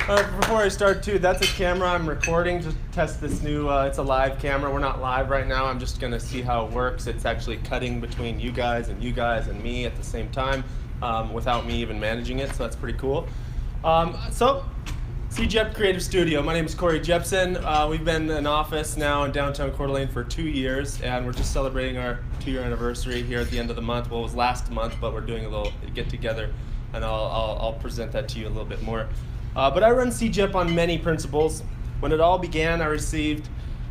Before I start too, that's a camera I'm recording, just test this new, it's a live camera. We're not live right now, I'm just gonna see how it works. It's actually cutting between you guys and me at the same time without me even managing it, so that's pretty cool. Seejepp Creative Studio, my name is Coeur Jeppesen. We've been in office now in downtown Coeur d'Alene for 2 years, and we're just celebrating our 2-year anniversary here at the end of the month. Well, it was last month, but we're doing a little get together, and I'll present that to you a little bit more. But I run Seejepp on many principles. When it all began, I received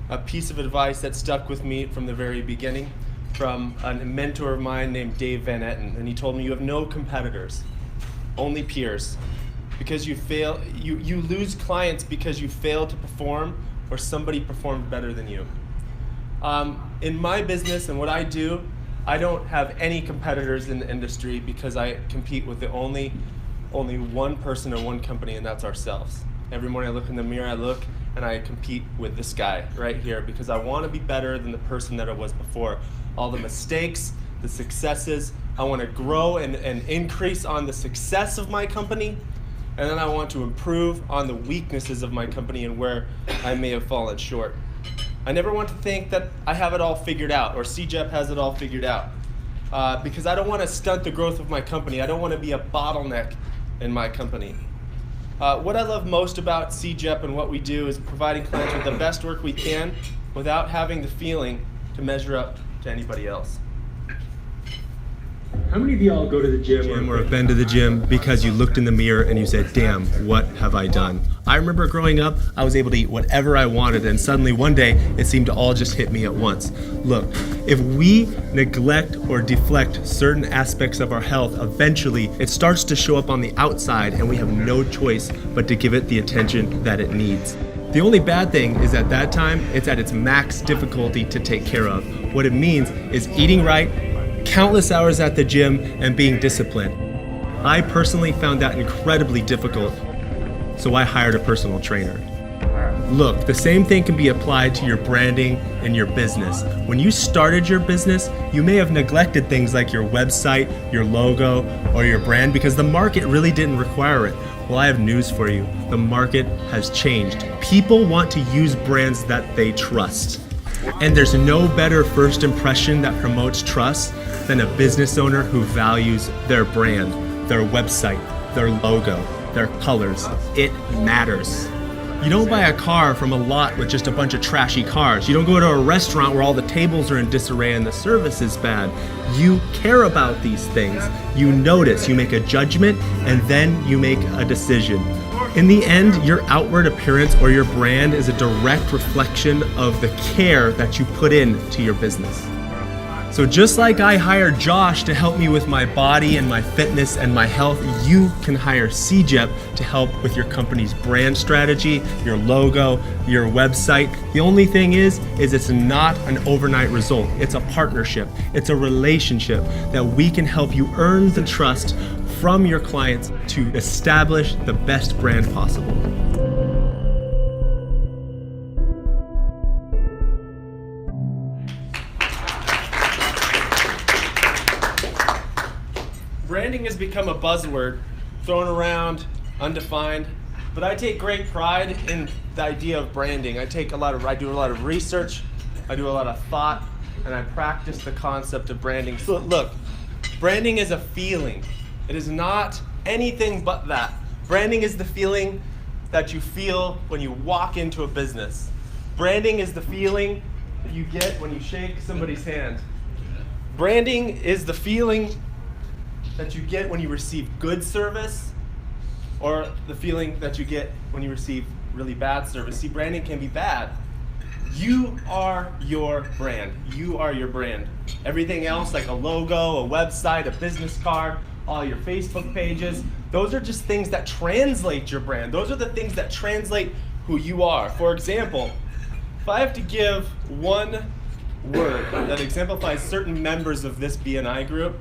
a piece of advice that stuck with me from the very beginning from a mentor of mine named Dave Van Etten, and he told me, you have no competitors, only peers. Because you fail, you lose clients because you fail to perform or somebody performed better than you. In my business and what I do, I don't have any competitors in the industry because I compete with the only one person or one company, and that's ourselves. Every morning I look in the mirror, I look, and I compete with this guy right here because I want to be better than the person that I was before. All the mistakes, the successes, I want to grow and increase on the success of my company, and then I want to improve on the weaknesses of my company and where I may have fallen short. I never want to think that I have it all figured out or Seejepp has it all figured out because I don't want to stunt the growth of my company. I don't want to be a bottleneck in my company. What I love most about Seejepp and what we do is providing clients with the best work we can without having the feeling to measure up to anybody else. How many of y'all go to the gym or have been to the gym because you looked in the mirror and you said, damn, what have I done? I remember growing up, I was able to eat whatever I wanted, and suddenly one day it seemed to all just hit me at once. Look, if we neglect or deflect certain aspects of our health, eventually it starts to show up on the outside and we have no choice but to give it the attention that it needs. The only bad thing is at that time, it's at its max difficulty to take care of. What it means is eating right, countless hours at the gym, and being disciplined. I personally found that incredibly difficult, so I hired a personal trainer. Look, the same thing can be applied to your branding and your business. When you started your business, you may have neglected things like your website, your logo, or your brand because the market really didn't require it. Well, I have news for you. The market has changed. People want to use brands that they trust. And there's no better first impression that promotes trust than a business owner who values their brand, their website, their logo, their colors. It matters. You don't buy a car from a lot with just a bunch of trashy cars. You don't go to a restaurant where all the tables are in disarray and the service is bad. You care about these things. You notice, you make a judgment, and then you make a decision. In the end, your outward appearance or your brand is a direct reflection of the care that you put into your business. So just like I hired Josh to help me with my body and my fitness and my health, you can hire Seejepp to help with your company's brand strategy, your logo, your website. The only thing is it's not an overnight result. It's a partnership. It's a relationship that we can help you earn the trust from your clients to establish the best brand possible. Branding has become a buzzword, thrown around, undefined, but I take great pride in the idea of branding. I do a lot of research, I do a lot of thought, and I practice the concept of branding. So look, branding is a feeling. It is not anything but that. Branding is the feeling that you feel when you walk into a business. Branding is the feeling that you get when you shake somebody's hand. Branding is the feeling that you get when you receive good service, or the feeling that you get when you receive really bad service. See, branding can be bad. You are your brand. You are your brand. Everything else, like a logo, a website, a business card, all your Facebook pages, those are just things that translate your brand. Those are the things that translate who you are. For example, if I have to give one word that exemplifies certain members of this BNI group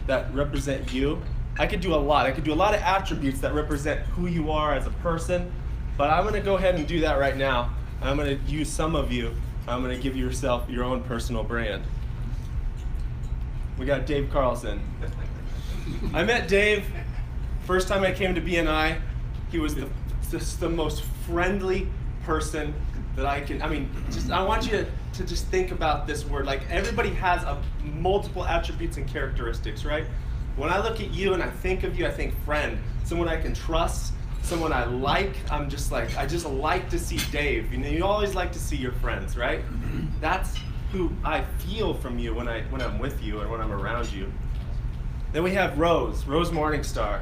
that represent you, I could do a lot. I could do a lot of attributes that represent who you are as a person, but I'm gonna go ahead and do that right now. I'm gonna use some of you. I'm gonna give yourself your own personal brand. We got Dave Carlson. I met Dave first time I came to BNI. He was the just the most friendly person that I want you to just think about this word. Like, everybody has multiple attributes and characteristics, right? When I look at you and I think of you, I think friend, someone I can trust, someone I like. I just like to see Dave. You always like to see your friends, right? That's who I feel from you when I'm with you or when I'm around you. Then we have Rose Morningstar.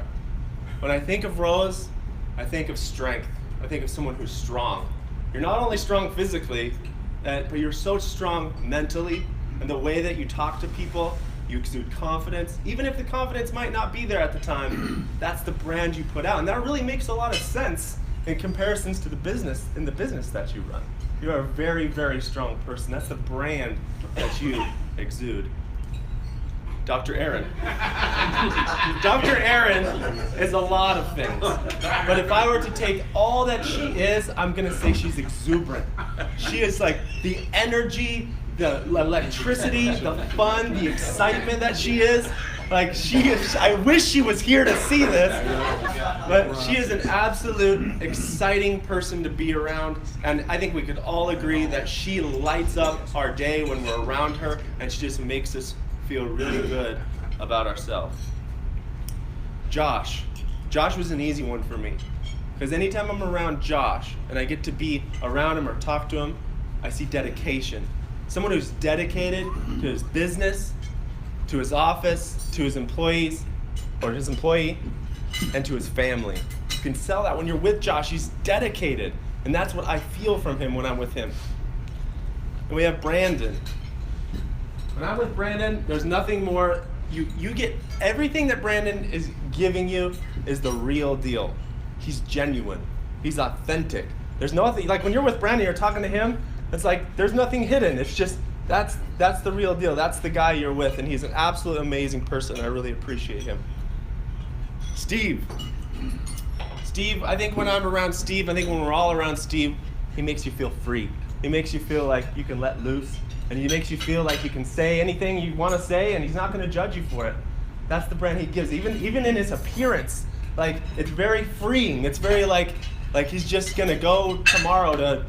When I think of Rose, I think of strength. I think of someone who's strong. You're not only strong physically, but you're so strong mentally, and the way that you talk to people, you exude confidence. Even if the confidence might not be there at the time, that's the brand you put out. And that really makes a lot of sense in comparisons to the business that you run. You are a very, very strong person. That's the brand that you exude. Dr. Erin. Dr. Erin is a lot of things. But if I were to take all that she is, I'm going to say she's exuberant. She is like the energy, the electricity, the fun, the excitement that she is. Like, I wish she was here to see this, but she is an absolute exciting person to be around, and I think we could all agree that she lights up our day when we're around her, and she just makes us feel really good about ourselves. Josh was an easy one for me, because anytime I'm around Josh and I get to be around him or talk to him, I see dedication. Someone who's dedicated to his business, to his office, to his employees, or his employee, and to his family. You can sell that when you're with Josh. He's dedicated, and that's what I feel from him when I'm with him. And we have Brandon. When I'm with Brandon, there's nothing more. You get everything that Brandon is giving you is the real deal. He's genuine. He's authentic. There's nothing, like when you're with Brandon, you're talking to him, it's like there's nothing hidden. It's just, that's the real deal. That's the guy you're with, and he's an absolute amazing person. I really appreciate him. Steve, I think when I'm around Steve, I think when we're all around Steve, he makes you feel free. He makes you feel like you can let loose, and he makes you feel like you can say anything you want to say, and he's not going to judge you for it. That's the brand he gives. Even in his appearance, like, it's very freeing. It's very like he's just going to go tomorrow to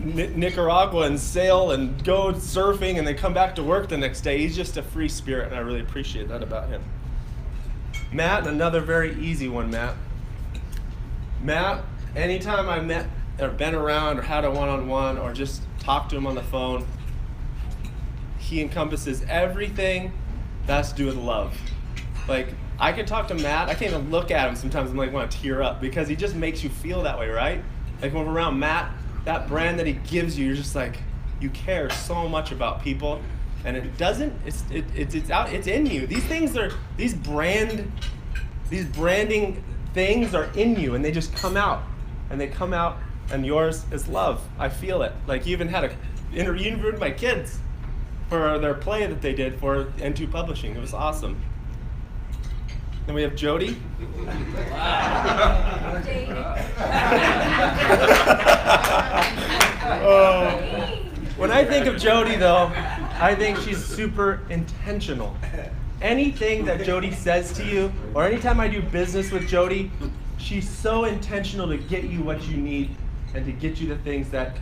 Nicaragua and sail and go surfing and then come back to work the next day. He's just a free spirit, and I really appreciate that about him. Matt, another very easy one, Matt, anytime I met or been around or had a one-on-one or just talked to him on the phone, he encompasses everything that has to do with love. Like, I can talk to Matt, I can't even look at him sometimes, I'm like, want to tear up, because he just makes you feel that way, right? Like, when we're around Matt, that brand that he gives you, you're just like, you care so much about people, and it doesn't, it's in you. These branding things are in you, and they just come out, and yours is love. I feel it. Like, you even had an interview with my kids for their play that they did for N2 Publishing. It was awesome. Then we have Jody. When I think of Jody, though, I think she's super intentional. Anything that Jody says to you, or anytime I do business with Jody, she's so intentional to get you what you need and to get you the things that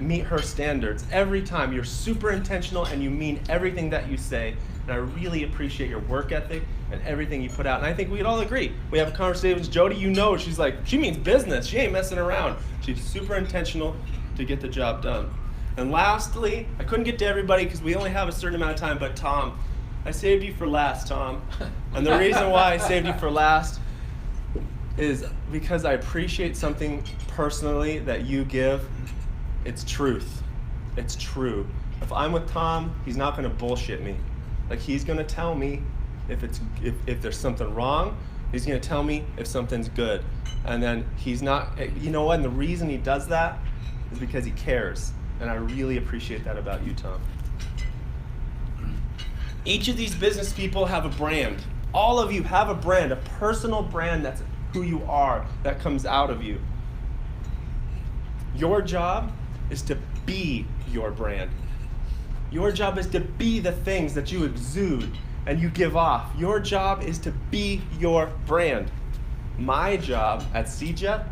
meet her standards. Every time, you're super intentional and you mean everything that you say. And I really appreciate your work ethic and everything you put out. And I think we'd all agree. We have a conversation with Jody, she's like, she means business. She ain't messing around. She's super intentional to get the job done. And lastly, I couldn't get to everybody because we only have a certain amount of time, but Tom, I saved you for last, Tom. And the reason why I saved you for last is because I appreciate something personally that you give. It's truth. It's true. If I'm with Tom, he's not going to bullshit me. Like, he's going to tell me if there's something wrong. He's going to tell me if something's good. And then he's not, you know what? And the reason he does that is because he cares. And I really appreciate that about you, Tom. Each of these business people have a brand. All of you have a brand, a personal brand that's who you are, that comes out of you. Your job is to be your brand. Your job is to be the things that you exude and you give off. Your job is to be your brand. My job at Seejepp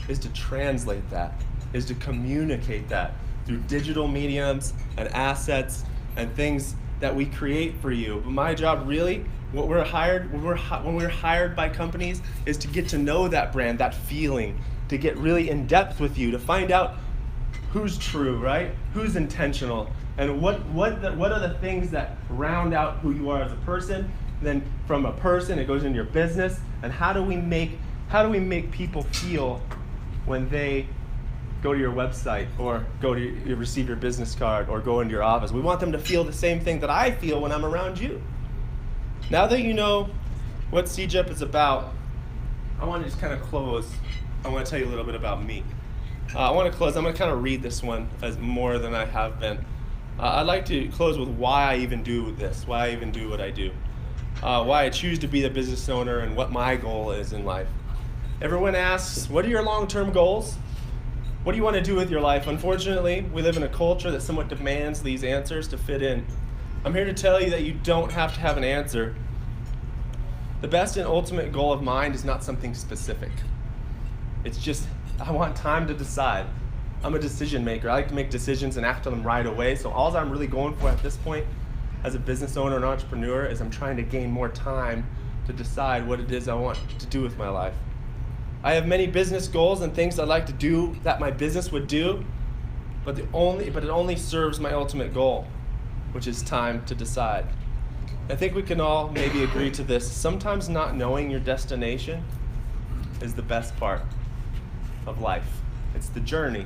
is to translate that, is to communicate that through digital mediums and assets and things that we create for you. But my job really, when we're hired by companies, is to get to know that brand, that feeling, to get really in depth with you, to find out who's true, right? Who's intentional, and what are the things that round out who you are as a person. Then from a person, it goes into your business, and how do we make people feel when they go to your website or you receive your business card or go into your office? We want them to feel the same thing that I feel when I'm around you. Now that you know what Seejepp is about, I want to just kind of close. I want to tell you a little bit about me. I want to close. I'm going to kind of read this one as more than I have been. I'd like to close with why I even do this, why I even do what I do, why I choose to be the business owner, and what my goal is in life. Everyone asks, what are your long-term goals? What do you want to do with your life? Unfortunately, we live in a culture that somewhat demands these answers to fit in. I'm here to tell you that you don't have to have an answer. The best and ultimate goal of mine is not something specific. It's just, I want time to decide. I'm a decision maker. I like to make decisions and act on them right away. So all I'm really going for at this point as a business owner and entrepreneur is I'm trying to gain more time to decide what it is I want to do with my life. I have many business goals and things I'd like to do that my business would do, but it only serves my ultimate goal, which is time to decide. I think we can all maybe agree to this. Sometimes not knowing your destination is the best part of life. It's the journey.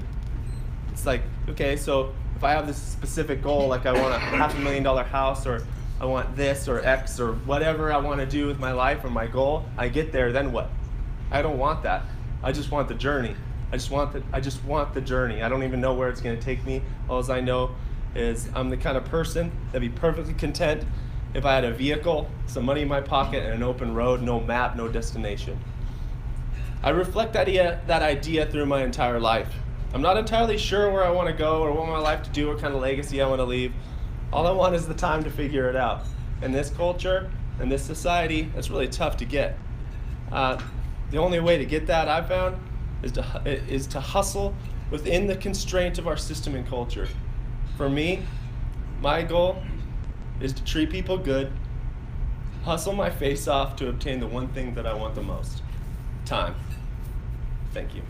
It's like, okay, so if I have this specific goal, like I want a $500,000 house, or I want this or X or whatever I want to do with my life or my goal, I get there, then what? I don't want that. I just want the journey. I just want the journey. I don't even know where it's going to take me. All I know is I'm the kind of person that'd be perfectly content if I had a vehicle, some money in my pocket, and an open road, no map, no destination. I reflect that idea through my entire life. I'm not entirely sure where I want to go or what my life to do, what kind of legacy I want to leave. All I want is the time to figure it out. In this culture, in this society, that's really tough to get. The only way to get that, I've found, is to hustle within the constraint of our system and culture. For me, my goal is to treat people good, hustle my face off to obtain the one thing that I want the most: time. Thank you.